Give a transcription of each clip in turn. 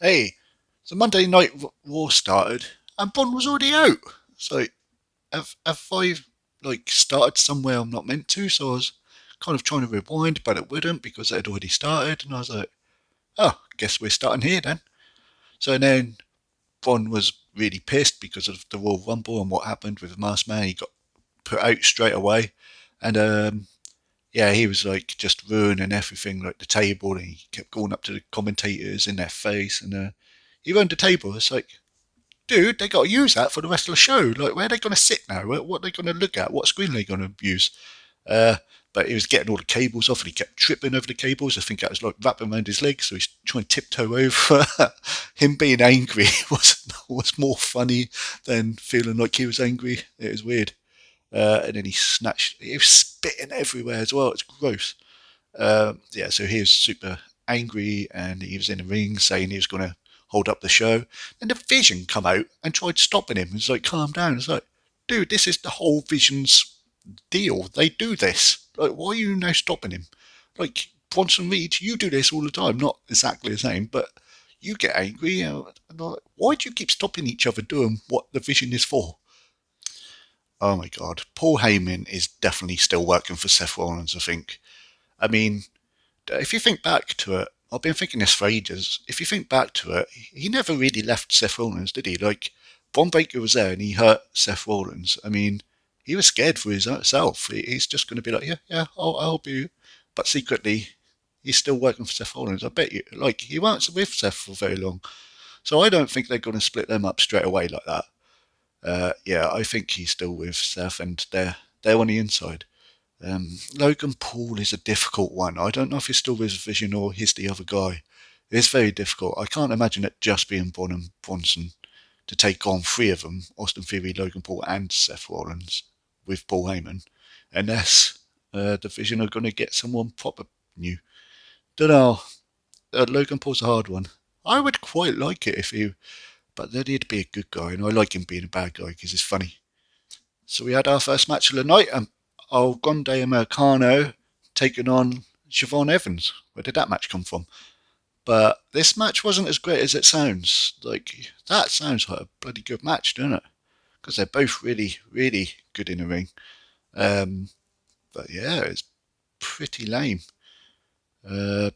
Hey, the Monday Night Raw started, and Bond was already out. So have I started somewhere I'm not meant to? So I was kind of trying to rewind, but it wouldn't because it had already started, and I was like, oh, guess we're starting here then. So then Bond was really pissed because of the Royal Rumble and what happened with the Masked Man. He got put out straight away, and yeah, he was like just ruining everything, like the table, and he kept going up to the commentators in their face, and he ruined the table. It's like, dude, they got to use that for the rest of the show. Like, where are they going to sit now? What are they going to look at? What screen are they going to use? Uh, but he was getting all the cables off, and he kept tripping over the cables. I think that was like wrapping around his legs, so he's trying to tiptoe over. Him being angry was more funny than feeling like he was angry. It was weird. And then he was spitting everywhere as well. It's gross. Yeah, so he was super angry and he was in the ring saying he was going to hold up the show. And the Vision come out and tried stopping him. It's like, calm down. It's like, dude, this is the whole Vision's deal. They do this. Like, why are you now stopping him? Like, Bronson Reed, you do this all the time. Not exactly the same, but you get angry. Like, why do you keep stopping each other doing what the Vision is for? Oh my God. Paul Heyman is definitely still working for Seth Rollins, I think. I mean, if you think back to it, I've been thinking this for ages. If you think back to it, he never really left Seth Rollins, did he? Like, Von Baker was there and he hurt Seth Rollins. I mean, he was scared for his own self. He's just going to be like, yeah, yeah, I'll help you. But secretly, he's still working for Seth Rollins. I bet you, like, he weren't with Seth for very long. So I don't think they're going to split them up straight away like that. Yeah, I think he's still with Seth and they're on the inside. Logan Paul is a difficult one. I don't know if he's still with Vision or he's the other guy. It's very difficult. I can't imagine it just being Braun and Bronson to take on three of them: Austin Theory, Logan Paul, and Seth Rollins with Paul Heyman, unless the Vision are going to get someone proper new. Don't know. Logan Paul's a hard one. I would quite like it if he, but then he'd be a good guy, and I like him being a bad guy because he's funny. So we had our first match of the night, and El Grande Americano taking on Siobhan Evans. Where did that match come from? But this match wasn't as great as it sounds. Like, that sounds like a bloody good match, doesn't it? Because they're both really, really good in the ring. Um, but yeah, it's pretty lame. The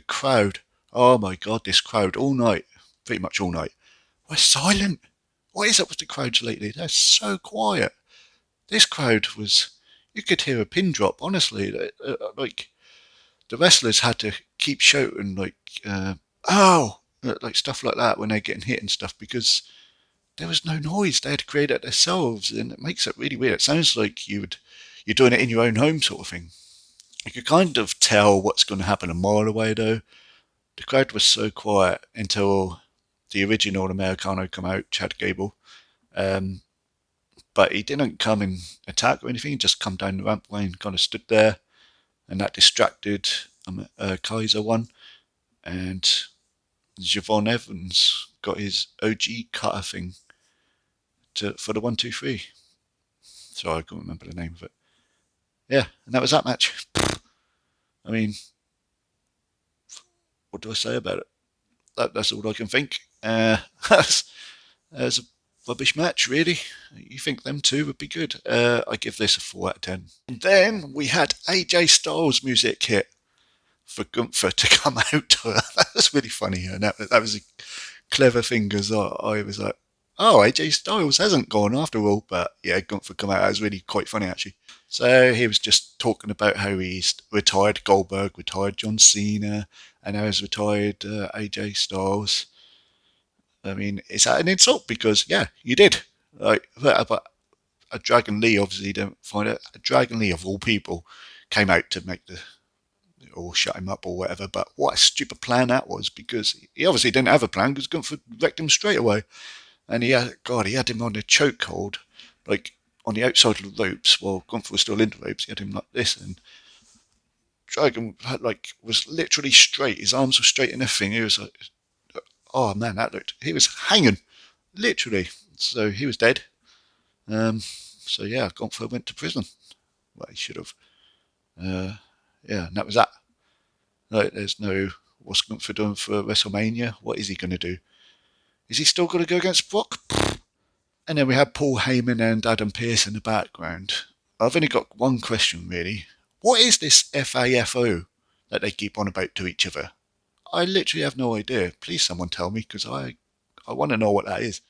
crowd. Oh my god, this crowd all night, pretty much all night, we're silent. What is up with the crowds lately? They're so quiet. This crowd was, you could hear a pin drop, honestly. Like, the wrestlers had to keep shouting, like, oh, like stuff like that when they're getting hit and stuff because there was no noise. They had to create it themselves, and it makes it really weird. It sounds like you're doing it in your own home, sort of thing. You could kind of tell what's going to happen a mile away, though. The crowd was so quiet until the original Americano come out, Chad Gable. Um, but he didn't come and attack or anything. He just come down the rampway and kind of stood there, and that distracted Kaiser one. And Javon Evans got his OG cutter thing for the 1, 2, 3. Sorry, I can't remember the name of it. Yeah, and that was that match. I mean, what do I say about it? That's all I can think. That's a rubbish match, really. You think them two would be good? I give this a 4 out of 10. And then we had AJ Styles music hit for Gunther to come out to her. That was really funny, and that was a clever thing because I was like, oh, AJ Styles hasn't gone after all, but yeah, Gunther come out. That was really quite funny actually. So he was just talking about how he's retired Goldberg, retired John Cena, and now he's retired AJ Styles. I mean, is that an insult? Because yeah, you did. Like, but a Dragon Lee obviously don't find it. A Dragon Lee of all people came out to make the or shut him up or whatever. But what a stupid plan that was because he obviously didn't have a plan because Gunther wrecked him straight away. And he had him on a chokehold, like on the outside of the ropes while Gunther was still in the ropes. He had him like this, and Dragon was literally straight. His arms were straight and everything. He was like, oh man, he was hanging, literally. So he was dead. So yeah, Gunther went to prison. Well, he should have. Uh, yeah, and that was that. Like, there's no What's Gunther doing for WrestleMania? What is he going to do? Is he still going to go against Brock? And then we had Paul Heyman and Adam Pearce in the background. I've only got one question really. What is this FAFO that they keep on about to each other? I literally have no idea. Please someone tell me because I want to know what that is.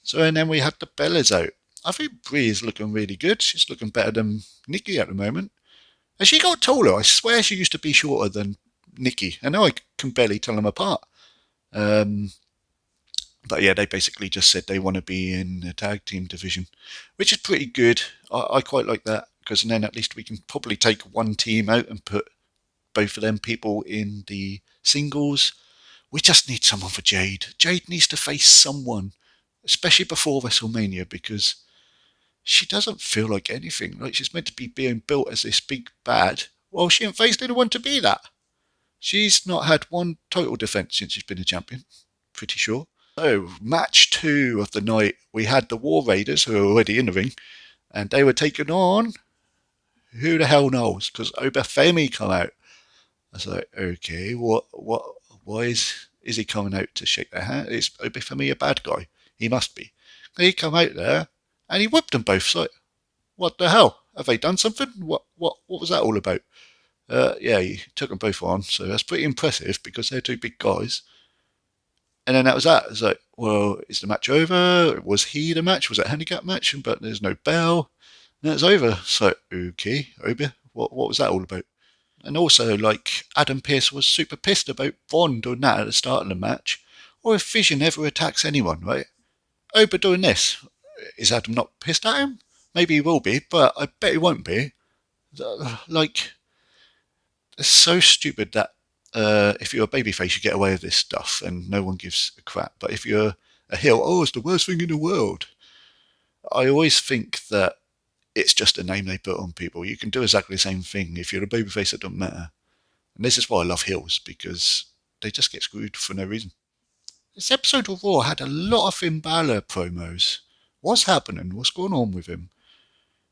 So and then we had the Bellas out. I think Brie is looking really good. She's looking better than Nikki at the moment. And she got taller. I swear she used to be shorter than Nikki. I know I can barely tell them apart. Um, but yeah, they basically just said they want to be in the tag team division, which is pretty good. I quite like that because then at least we can probably take one team out and put both of them people in the singles. We just need someone for Jade. Jade needs to face someone, especially before WrestleMania, because she doesn't feel like anything. Like she's meant to be being built as this big bad. Well, she ain't faced anyone to be that. She's not had one total defense since she's been a champion. Pretty sure. So, match 2 of the night, we had the War Raiders, who are already in the ring, and they were taking on who the hell knows? Because Obafemi come out. I was like, okay, why is he coming out to shake their hand? Is Obafemi a bad guy? He must be. He come out there and he whipped them both. So, what the hell? Have they done something? What was that all about? Yeah, he took them both on, so that's pretty impressive because they're two big guys. And then that was that. It's like, well, is the match over? Was he the match? Was it a handicap match? But there's no bell. And it's over. So, okay, Obi, what was that all about? And also, like, Adam Pearce was super pissed about Von doing that at the start of the match. Or if Vision ever attacks anyone, right? Obi doing this. Is Adam not pissed at him? Maybe he will be, but I bet he won't be. Like, it's so stupid that if you're a babyface, you get away with this stuff and no one gives a crap. But if you're a heel, oh, it's the worst thing in the world. I always think that it's just a name they put on people. You can do exactly the same thing. If you're a babyface, it doesn't matter. And this is why I love heels, because they just get screwed for no reason. This episode of Raw had a lot of Finn Balor promos. What's happening? What's going on with him?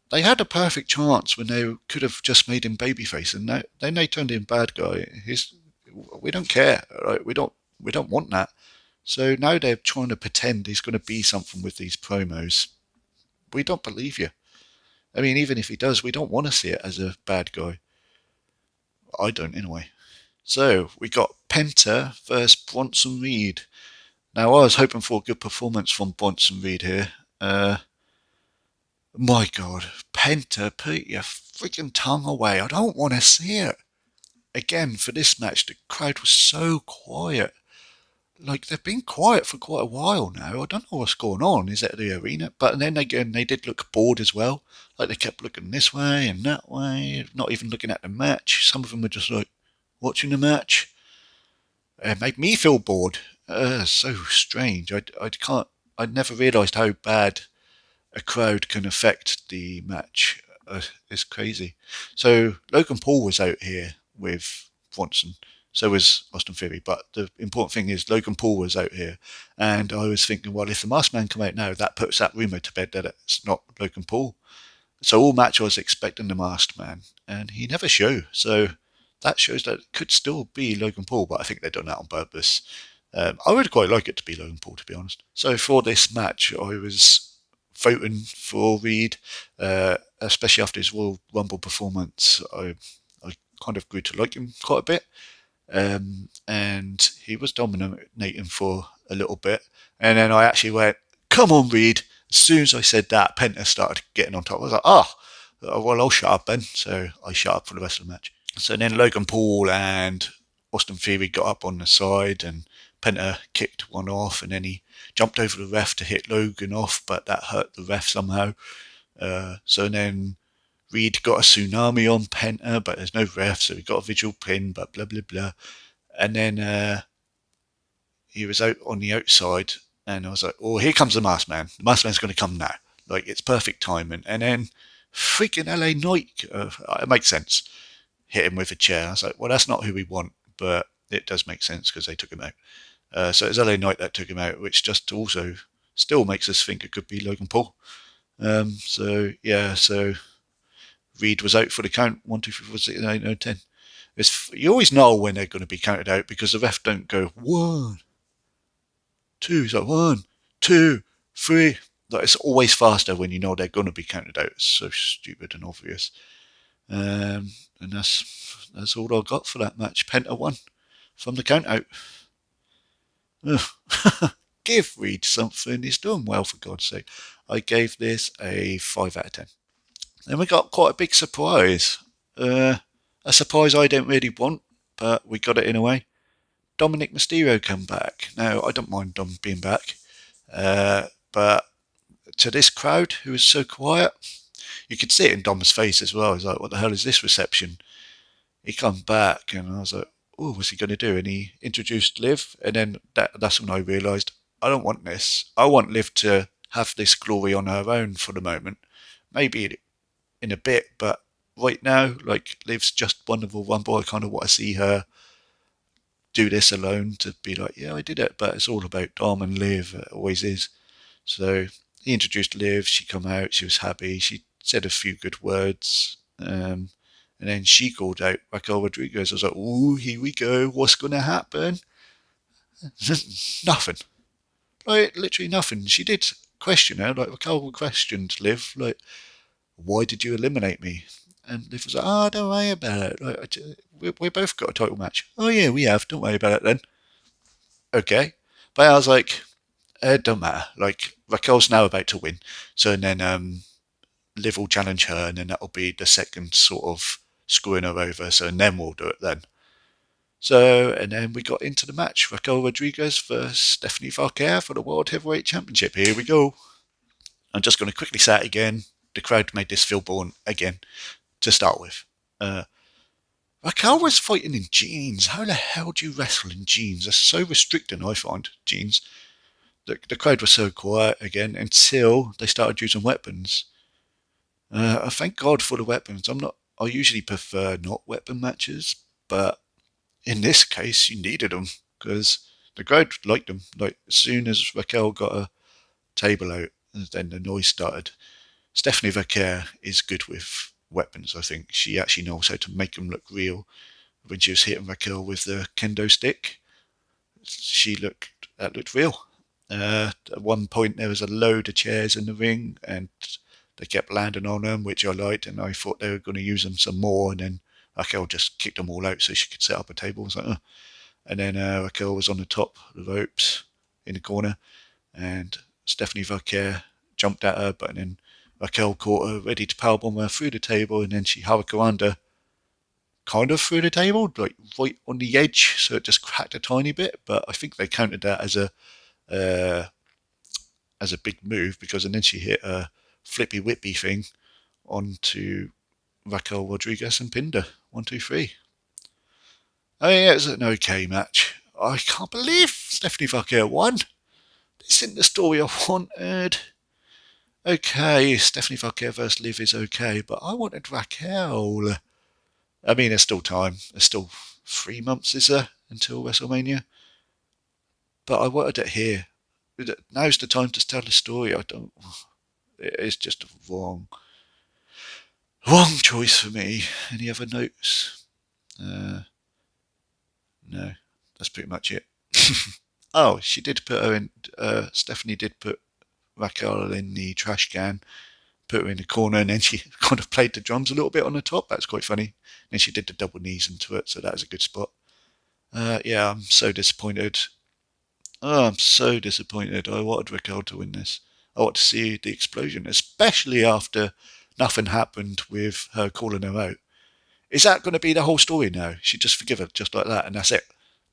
They had a perfect chance when they could have just made him babyface, and then they turned him bad guy. We don't care, right? We don't want that. So now they're trying to pretend he's going to be something with these promos. We don't believe you. I mean, even if he does, we don't want to see it as a bad guy. I don't, anyway. So we got Penta versus Bronson Reed. Now I was hoping for a good performance from Bronson Reed here. My God, Penta, put your freaking tongue away. I don't want to see it. Again, for this match, the crowd was so quiet. Like, they've been quiet for quite a while now. I don't know what's going on. Is it the arena? But then again, they did look bored as well. Like, they kept looking this way and that way, not even looking at the match. Some of them were just like, watching the match. It made me feel bored. So strange. I never realised how bad a crowd can affect the match. It's crazy. So Logan Paul was out here with Bronson. So was Austin Theory. But the important thing is Logan Paul was out here. And I was thinking, well, if the Masked Man come out now, that puts that rumour to bed that it's not Logan Paul. So all match I was expecting the Masked Man. And he never showed. So that shows that it could still be Logan Paul. But I think they've done that on purpose. I would quite like it to be Logan Paul, to be honest. So for this match, I was voting for Reed, especially after his Royal Rumble performance. I kind of grew to like him quite a bit. And he was dominating for a little bit. And then I actually went, come on, Reed. As soon as I said that, Penta started getting on top. I was like, well, I'll shut up then. So I shut up for the rest of the match. So then Logan Paul and Austin Theory got up on the side and Penta kicked one off and then he jumped over the ref to hit Logan off, but that hurt the ref somehow. So then Reed got a tsunami on Penta, but there's no ref, so he got a visual pin, but blah, blah, blah. And then he was out on the outside and I was like, oh, here comes the Masked Man. The Masked Man's going to come now. Like, it's perfect timing. And then freaking LA Knight, it makes sense, hit him with a chair. I was like, well, that's not who we want, but it does make sense because they took him out. So it's LA Knight that took him out, which just also still makes us think it could be Logan Paul. So Reed was out for the count. 1, 2, 3, 4, 6, 8, 9, 10. You always know when they're going to be counted out because the ref don't go 1, 2. It's like 1, 2, 3. Like, it's always faster when you know they're going to be counted out. It's so stupid and obvious. And that's all I got for that match. Penta won from the count out. Give Reed something. He's doing well, for God's sake. I gave this a 5 out of 10. Then we got quite a big surprise. A surprise I don't really want, but we got it in a way. Dominic Mysterio come back. Now, I don't mind Dom being back, but to this crowd who was so quiet, you could see it in Dom's face as well. He's like, what the hell is this reception? He come back, and I was like, oh, what's he going to do? And he introduced Liv, and then that's when I realised, I don't want this. I want Liv to have this glory on her own for the moment. Maybe in a bit, but right now, like, Liv's just won the Royal Rumble. I kind of want to see her do this alone to be like, yeah, I did it. But it's all about Dom and Liv. It always is. So he introduced Liv. She come out. She was happy. She said a few good words. And then she called out Raquel Rodriguez. I was like, ooh, here we go. What's going to happen? Nothing. Like, literally nothing. She did question her. Like, Raquel questioned Liv, like, why did you eliminate me? And Liv was like, oh, don't worry about it. Like, we both got a title match. Oh, yeah, we have. Don't worry about it then. Okay. But I was like, it don't matter. Like, Raquel's now about to win. So, and then Liv will challenge her, and then that'll be the second sort of screwing her over. So, and then we'll do it then. So, and then we got into the match. Raquel Rodriguez versus Stephanie Valkyrie for the World Heavyweight Championship. Here we go. I'm just going to quickly say it again. The crowd made this feel born again to start with. Raquel was fighting in jeans. How the hell do you wrestle in jeans? That's so restricting, I find, jeans. The crowd was so quiet again until they started using weapons. I thank God for the weapons. I usually prefer not weapon matches, but in this case, you needed them because the crowd liked them. Like, as soon as Raquel got a table out, then the noise started. Stephanie Valkyrie is good with weapons, I think. She actually knows how to make them look real. When she was hitting Raquel with the kendo stick, that looked real. At one point, there was a load of chairs in the ring, and they kept landing on them, which I liked, and I thought they were going to use them some more, and then Raquel just kicked them all out so she could set up a table. I was like, oh. And then Raquel was on the top of the ropes in the corner, and Stephanie Valkyrie jumped at her, but then Raquel caught her, ready to powerbomb her through the table, and then she hurricaned her kind of through the table, like right on the edge, so it just cracked a tiny bit. But I think they counted that as a big move because, and then she hit a flippy whippy thing onto Raquel Rodriguez and pinned her 1, 2, 3. I mean, it was an okay match. I can't believe Stephanie Valkyrie won. This isn't the story I wanted. Okay, Stephanie Valkyrie versus Liv is okay, but I wanted Raquel. I mean, there's still time. There's still 3 months, is there, until WrestleMania? But I wanted it here. Now's the time to tell the story. It's just a wrong choice for me. Any other notes? No, that's pretty much it. Oh, she did put her in. Stephanie did put Raquel in the trash can, put her in the corner, and then she kind of played the drums a little bit on the top. That's quite funny. Then she did the double knees into it, so that was a good spot. Yeah, I'm so disappointed. Oh, I'm so disappointed. I wanted Raquel to win this. I want to see the explosion, especially after nothing happened with her calling her out. Is that going to be the whole story now? She just forgive her just like that, and that's it.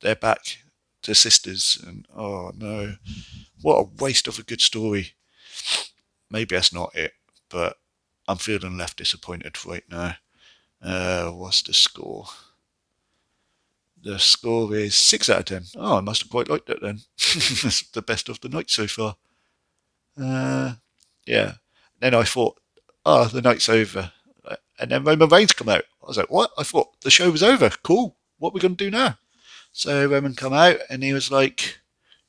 They're back to sisters, and oh no, what a waste of a good story. Maybe that's not it, but I'm feeling left disappointed right now. What's the score? The score is 6 out of 10. Oh, I must have quite liked it then. That's the best of the night so far. Yeah. Then I thought, oh, the night's over. And then Roman Reigns come out. I was like, what? I thought the show was over. Cool. What are we going to do now? So Roman come out and he was like,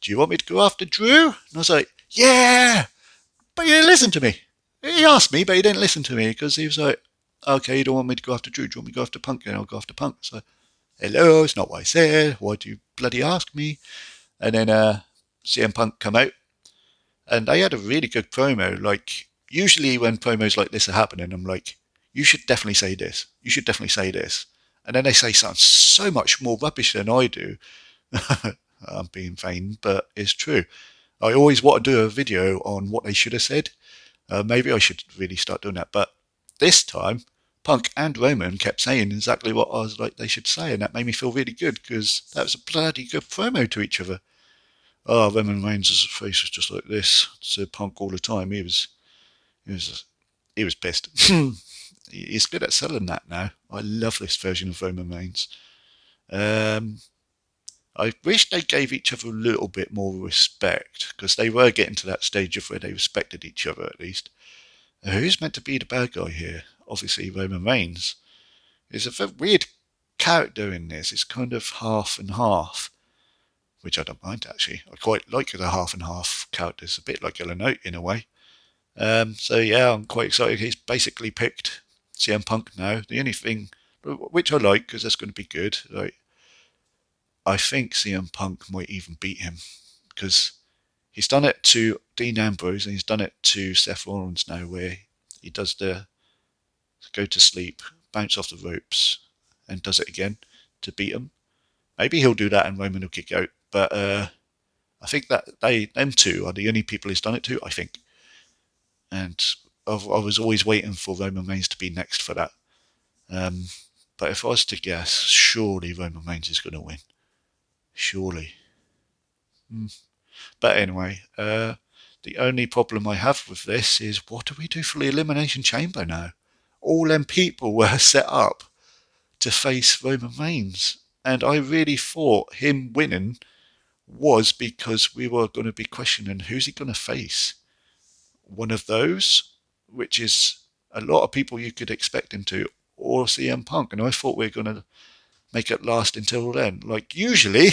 do you want me to go after Drew? And I was like, yeah. But he didn't listen to me. He asked me, but he didn't listen to me because he was like, okay, you don't want me to go after Drew. Do you want me to go after Punk? Then I'll go after Punk. So hello, it's not what I said. Why do you bloody ask me? And then CM Punk come out, and they had a really good promo. Like, usually when promos like this are happening, I'm like, you should definitely say this. You should definitely say this. And then they say something so much more rubbish than I do. I'm being vain, but it's true. I always want to do a video on what they should have said. Maybe I should really start doing that. But this time, Punk and Roman kept saying exactly what I was like they should say, and that made me feel really good because that was a bloody good promo to each other. Oh, Roman Reigns' face was just like this. So Punk all the time. He was, he was pissed. He's good at selling that now. I love this version of Roman Reigns. Um, I wish they gave each other a little bit more respect because they were getting to that stage of where they respected each other at least. Who's meant to be the bad guy here? Obviously, Roman Reigns. It's a very weird character in this. It's kind of half and half, which I don't mind actually. I quite like the half and half characters, a bit like Illinois in a way. So yeah, I'm quite excited. He's basically picked CM Punk now. The only thing, which I like, because that's going to be good. Like, I think CM Punk might even beat him because he's done it to Dean Ambrose and he's done it to Seth Rollins now, where he does the go to sleep, bounce off the ropes, and does it again to beat him. Maybe he'll do that and Roman will kick out. But I think that them two are the only people he's done it to. I think, and I was always waiting for Roman Reigns to be next for that. Um, but if I was to guess, surely Roman Reigns is going to win. Surely. Mm. But anyway, the only problem I have with this is what do we do for the Elimination Chamber now? All them people were set up to face Roman Reigns. And I really thought him winning was because we were going to be questioning who's he going to face. One of those, which is a lot of people you could expect him to, or CM Punk. And I thought we were going to make it last until then. Like, usually,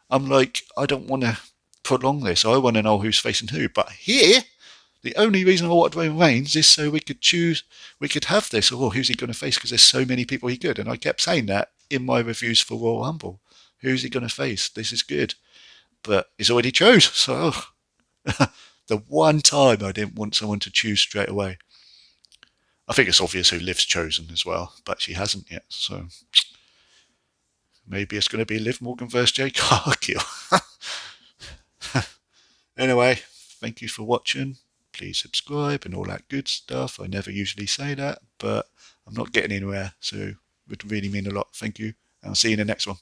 I'm like, I don't want to prolong this. I want to know who's facing who. But here, the only reason I wanted Roman Reigns is so we could choose, we could have this. Oh, who's he going to face? Because there's so many people he could. And I kept saying that in my reviews for Royal Rumble. Who's he going to face? This is good. But he's already chose. So the one time I didn't want someone to choose straight away. I think it's obvious who Liv's chosen as well, but she hasn't yet. So maybe it's going to be Liv Morgan versus Jade Cargill. Anyway, thank you for watching. Please subscribe and all that good stuff. I never usually say that, but I'm not getting anywhere, so it would really mean a lot. Thank you, and I'll see you in the next one.